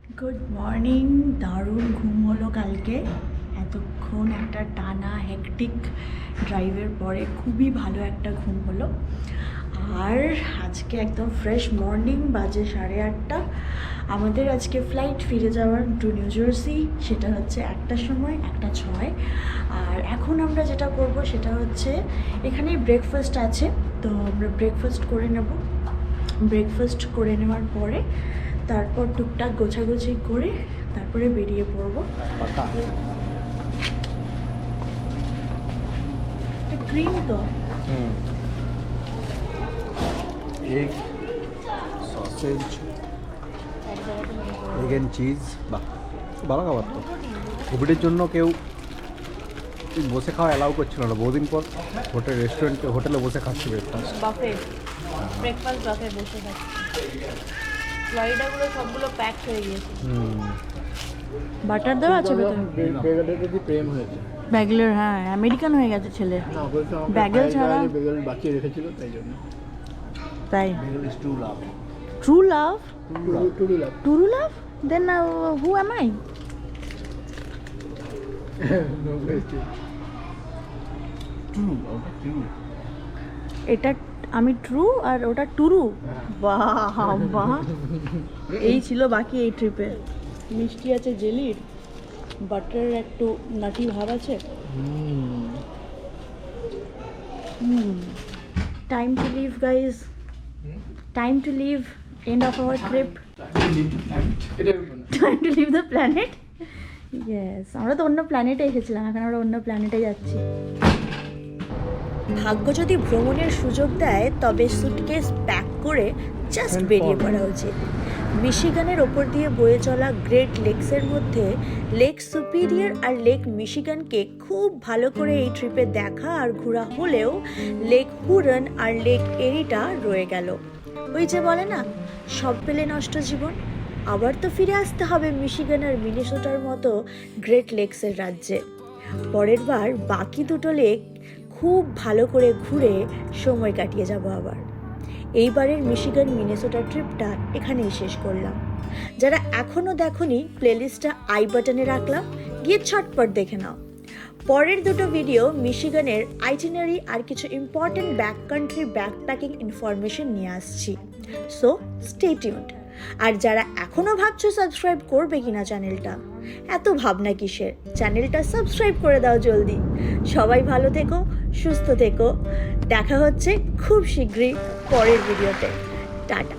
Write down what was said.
Good morning. দারুণ ঘুম হলো কালকে, এতক্ষণ একটা টানা হেকটিক ড্রাইভের পরে খুবই ভালো একটা ঘুম হলো। আর আজকে একদম ফ্রেশ মর্নিং, বাজে 8:30। আমাদের আজকে ফ্লাইট ফিরে যাওয়ার টু নিউ জার্সি, সেটা হচ্ছে 1টার সময়, 1:06। আর এখন আমরা যেটা করব সেটা হচ্ছে এখানেই ব্রেকফাস্ট আছে, তো আমরা ব্রেকফাস্ট করে নেব। ব্রেকফাস্ট করে নেওয়ার পরে তারপর টুকটাক গোছাগুছি করে তারপরে বেরিয়ে পড়বো। ক্রিম তো egg sausage egg and cheese, বাহ ভালো খাবার তো। কোভিডের জন্য কেউ বসে খাওয়া অ্যালাউ করছিল না, বহুদিন পর হোটেলে বসে খাচ্ছি ব্রেকফাস্ট। ব্রেকফাস্ট বাফে বসে থাকি। ফ্লাইডাগুলো সবগুলো প্যাক হয়ে গিয়েছে। বাটার দেওয়া আছে ভেতরে। বেগেলের প্রতি প্রেম হয়েছে। ব্যাগেলের, হ্যাঁ আমেরিকান হয়ে গেছে ছেলে। না বলছে আমাকে ব্যাগেল ছাড়া বেগেল বাকি রেখেছিল তাই জন্য। তাই bagel is to love. True love, to do love. True love, then who am I? No question. এটা আমি ট্রু আর ওটা টুরু। বাহ বাহ, এই ছিল বাকি এই ট্রিপে। মিষ্টি আছে জেলির, বাটারের একটু নাটি ভাব আছে। Time to leave guys, time to leave, end of our trip, time to leave the planet. Yes, আমরা তো অন্য প্ল্যানেটে এসেছিলাম, এখন আমরা অন্য প্ল্যানেটে যাচ্ছি। ভাগ্য যদি ভ্রমণের সুযোগ দেয় তবে সুটকেস প্যাক করে জাস্ট বেরিয়ে পড়া উচিত। মিশিগানের ওপর দিয়ে বয়ে চলা গ্রেট লেকসের মধ্যে লেক সুপিরিয়র আর লেক মিশিগানকে খুব ভালো করে এই ট্রিপে দেখা আর ঘোরা হলেও লেক হুরন আর লেক এরিটা রয়ে গেল। ওই যে বলে না, সব পেলে নষ্ট জীবন। আবার তো ফিরে আসতে হবে মিশিগান আর মিনেসোটার মতো গ্রেট লেকসের রাজ্যে। পরের বার বাকি দুটো লেক খুব ভালো করে ঘুরে সময় কাটিয়ে যাব আবার। এইবারের মিশিগান মিনেসোটা ট্রিপটা এখানেই শেষ করলাম। যারা এখনও দেখোনি, প্লেলিস্টটা আই বাটনে রাখলাম, গিয়ে ছটপট দেখে নাও। পরের দুটো ভিডিও মিশিগানের আইটিনারি আর কিছু important back country backpacking information নিয়ে আসছি, সো স্টে টিউনড। আর যারা এখনও ভাবছো সাবস্ক্রাইব করবে কিনা চ্যানেলটা, এত ভাবনা কিসের, চ্যানেলটা সাবস্ক্রাইব করে দাও জলদি। সবাই ভালো থেকো, সুস্থ থেকো, দেখা হচ্ছে খুব শীঘ্রই পরের ভিডিওতে। টাটা।